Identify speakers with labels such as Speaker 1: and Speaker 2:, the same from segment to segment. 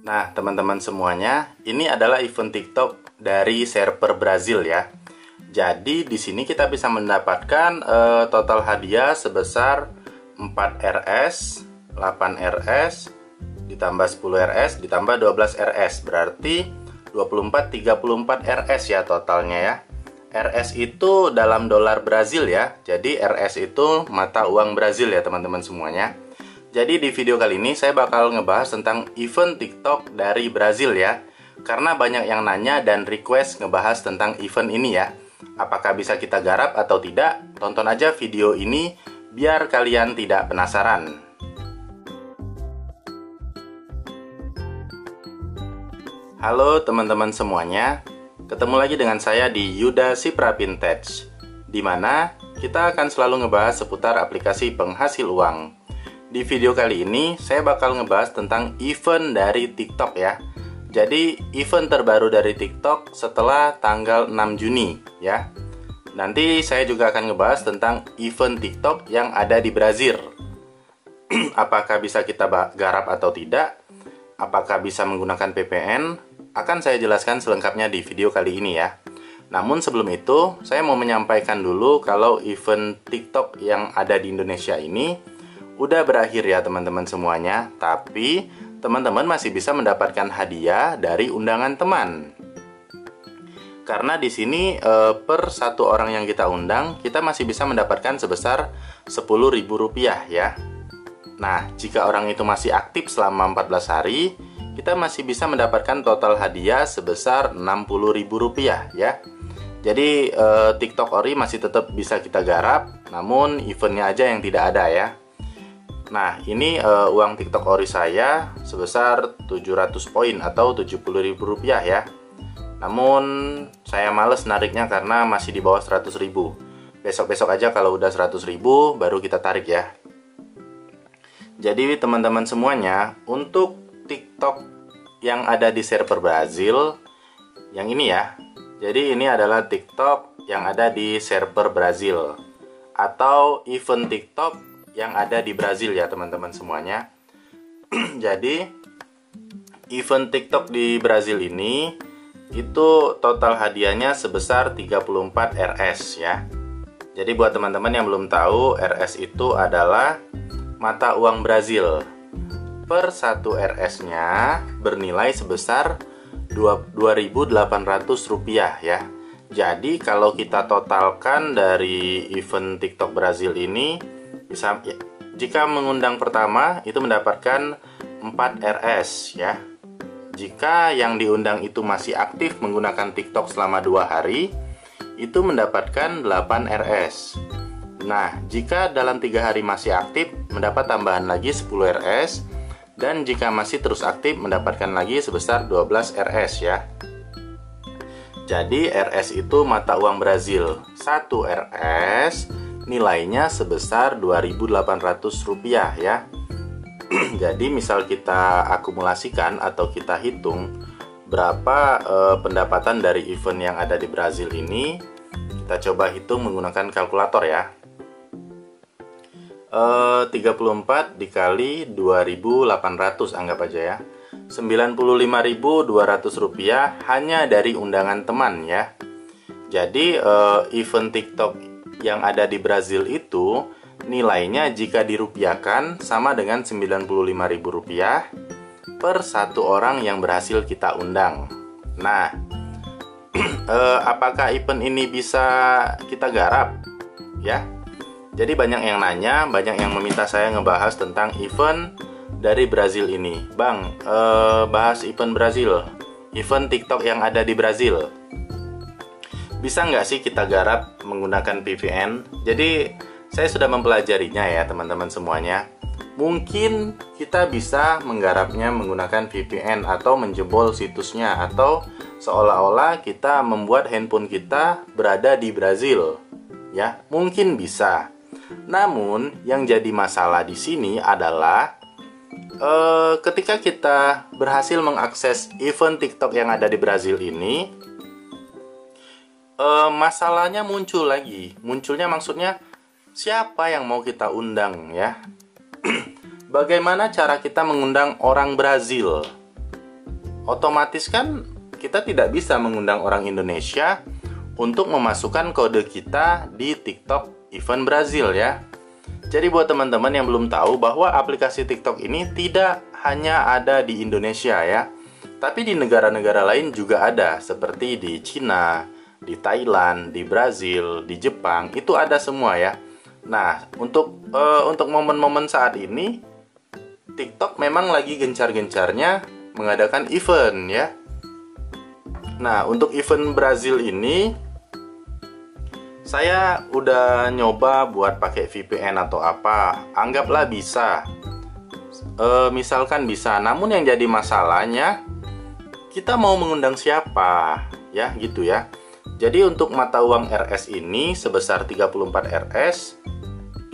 Speaker 1: Nah, teman-teman semuanya, ini adalah event TikTok dari server Brazil ya. Jadi di sini kita bisa mendapatkan total hadiah sebesar 4 RS, 8 RS, ditambah 10 RS, ditambah 12 RS. Berarti 24 34 RS ya totalnya ya. RS itu dalam dolar Brazil ya. Jadi RS itu mata uang Brazil ya teman-teman semuanya. Jadi di video kali ini saya bakal ngebahas tentang event TikTok dari Brazil ya. Karena banyak yang nanya dan request ngebahas tentang event ini ya. Apakah bisa kita garap atau tidak? Tonton aja video ini biar kalian tidak penasaran. Halo teman-teman semuanya. Ketemu lagi dengan saya di Yuda Sipra Vintage, di mana kita akan selalu ngebahas seputar aplikasi penghasil uang. Di video kali ini saya bakal ngebahas tentang event dari TikTok ya. Jadi event terbaru dari TikTok setelah tanggal 6 Juni ya. Nanti saya juga akan ngebahas tentang event TikTok yang ada di Brazil. Apakah bisa kita garap atau tidak? Apakah bisa menggunakan VPN? Akan saya jelaskan selengkapnya di video kali ini ya. Namun sebelum itu, saya mau menyampaikan dulu kalau event TikTok yang ada di Indonesia ini udah berakhir ya teman-teman semuanya. Tapi teman-teman masih bisa mendapatkan hadiah dari undangan teman. Karena di sini per satu orang yang kita undang, kita masih bisa mendapatkan sebesar Rp10.000 ya. Nah, jika orang itu masih aktif selama 14 hari, kita masih bisa mendapatkan total hadiah sebesar Rp60.000 ya. Jadi TikTok Ori masih tetap bisa kita garap, namun eventnya aja yang tidak ada ya. Nah, ini uang TikTok Ori saya sebesar 700 poin atau Rp70.000 ya. Namun saya males nariknya karena masih di bawah 100.000. Besok-besok aja kalau udah 100.000 baru kita tarik ya. Jadi teman-teman semuanya, untuk TikTok yang ada di server Brazil yang ini ya. Jadi ini adalah TikTok yang ada di server Brazil atau event TikTok yang ada di Brazil ya teman-teman semuanya. Jadi event TikTok di Brazil ini itu total hadiahnya sebesar 34 RS ya. Jadi buat teman-teman yang belum tahu, RS itu adalah mata uang Brazil. Per 1 RS-nya bernilai sebesar Rp2.800 ya. Jadi kalau kita totalkan dari event TikTok Brazil ini, bisa jika mengundang pertama itu mendapatkan 4 RS ya. Jika yang diundang itu masih aktif menggunakan TikTok selama 2 hari, itu mendapatkan 8 RS. Nah, jika dalam 3 hari masih aktif, mendapat tambahan lagi 10 RS. Dan jika masih terus aktif, mendapatkan lagi sebesar 12 RS ya. Jadi RS itu mata uang Brazil. 1 RS nilainya sebesar Rp2.800 ya. Jadi misal kita akumulasikan atau kita hitung berapa pendapatan dari event yang ada di Brazil ini, kita coba hitung menggunakan kalkulator ya. 34 dikali 2.800 anggap aja ya. Rp95.200 hanya dari undangan teman ya. Jadi event TikTok yang ada di Brazil itu nilainya jika dirupiahkan sama dengan Rp95.000 per satu orang yang berhasil kita undang. Nah, apakah event ini bisa kita garap ya? Jadi banyak yang nanya, banyak yang meminta saya ngebahas tentang event dari Brazil ini. Bang, bahas event Brazil, event TikTok yang ada di Brazil. Bisa nggak sih kita garap menggunakan VPN? Jadi saya sudah mempelajarinya ya teman-teman semuanya. Mungkin kita bisa menggarapnya menggunakan VPN atau menjebol situsnya, atau seolah-olah kita membuat handphone kita berada di Brazil. Ya, mungkin bisa. Namun yang jadi masalah di sini adalah ketika kita berhasil mengakses event TikTok yang ada di Brazil ini, masalahnya muncul lagi. Munculnya maksudnya siapa yang mau kita undang ya? Bagaimana cara kita mengundang orang Brazil? otomatis kan kita tidak bisa mengundang orang Indonesia untuk memasukkan kode kita di TikTok event Brazil ya. Jadi buat teman-teman yang belum tahu bahwa aplikasi TikTok ini tidak hanya ada di Indonesia ya, tapi di negara-negara lain juga ada, seperti di Cina, di Thailand, di Brazil, di Jepang, itu ada semua ya. Nah, untuk momen-momen saat ini, TikTok memang lagi gencar-gencarnya mengadakan event ya. Nah, untuk event Brazil ini saya udah nyoba buat pakai VPN atau apa, anggaplah bisa. Misalkan bisa, namun yang jadi masalahnya kita mau mengundang siapa, ya gitu ya. Jadi untuk mata uang RS ini sebesar 34 RS,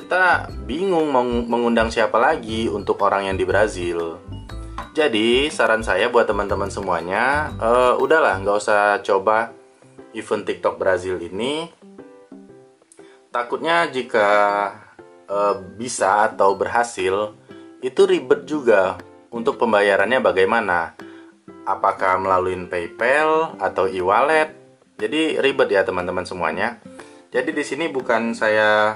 Speaker 1: kita bingung mau mengundang siapa lagi untuk orang yang di Brazil. Jadi saran saya buat teman-teman semuanya, udahlah nggak usah coba event TikTok Brazil ini. Takutnya jika bisa atau berhasil, itu ribet juga untuk pembayarannya bagaimana. Apakah melalui PayPal atau e-wallet? Jadi ribet ya teman-teman semuanya. Jadi di sini bukan saya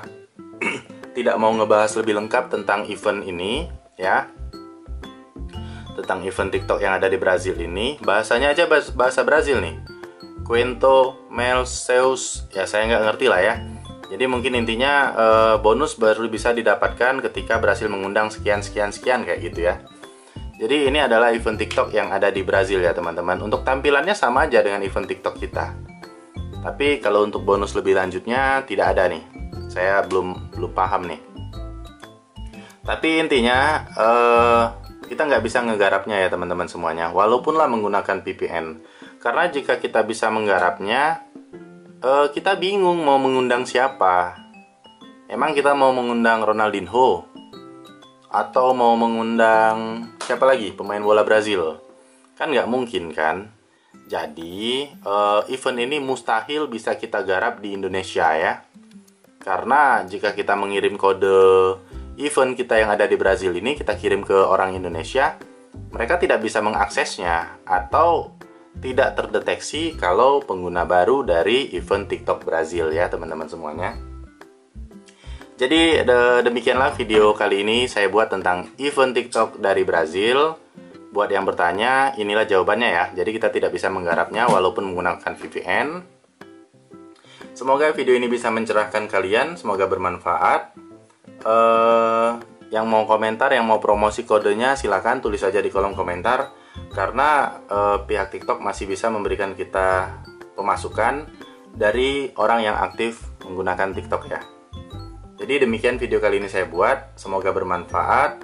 Speaker 1: tidak mau ngebahas lebih lengkap tentang event ini ya. Tentang event TikTok yang ada di Brazil ini. Bahasanya aja bahasa Brazil nih. Quinto, Mel, Zeus, ya saya nggak ngerti lah ya. Jadi mungkin intinya bonus baru bisa didapatkan ketika berhasil mengundang sekian kayak gitu ya. Jadi ini adalah event TikTok yang ada di Brazil ya teman-teman. Untuk tampilannya sama aja dengan event TikTok kita. Tapi kalau untuk bonus lebih lanjutnya tidak ada nih. Saya belum paham nih. Tapi intinya kita nggak bisa ngegarapnya ya teman-teman semuanya. Walaupun lah menggunakan VPN. Karena jika kita bisa menggarapnya, kita bingung mau mengundang siapa. Emang kita mau mengundang Ronaldinho? Atau mau mengundang siapa lagi pemain bola Brazil? Kan nggak mungkin kan? Jadi event ini mustahil bisa kita garap di Indonesia ya. Karena jika kita mengirim kode event kita yang ada di Brazil ini, kita kirim ke orang Indonesia, mereka tidak bisa mengaksesnya atau tidak terdeteksi kalau pengguna baru dari event TikTok Brazil ya teman-teman semuanya. Jadi demikianlah video kali ini saya buat tentang event TikTok dari Brazil. Buat yang bertanya, inilah jawabannya ya. Jadi kita tidak bisa menggarapnya walaupun menggunakan VPN. Semoga video ini bisa mencerahkan kalian, semoga bermanfaat. Yang mau komentar, yang mau promosi kodenya, silakan tulis saja di kolom komentar. Karena pihak TikTok masih bisa memberikan kita pemasukan dari orang yang aktif menggunakan TikTok ya. Jadi demikian video kali ini saya buat, semoga bermanfaat.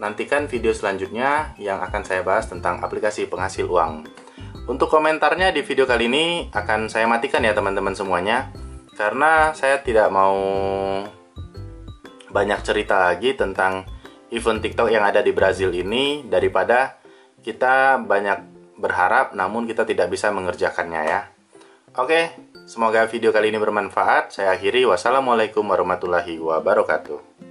Speaker 1: Nantikan video selanjutnya yang akan saya bahas tentang aplikasi penghasil uang. Untuk komentarnya di video kali ini akan saya matikan ya teman-teman semuanya. Karena saya tidak mau banyak cerita lagi tentang event TikTok yang ada di Brazil ini, daripada kita banyak berharap namun kita tidak bisa mengerjakannya ya. Oke, semoga video kali ini bermanfaat. Saya akhiri. Wassalamualaikum warahmatullahi wabarakatuh.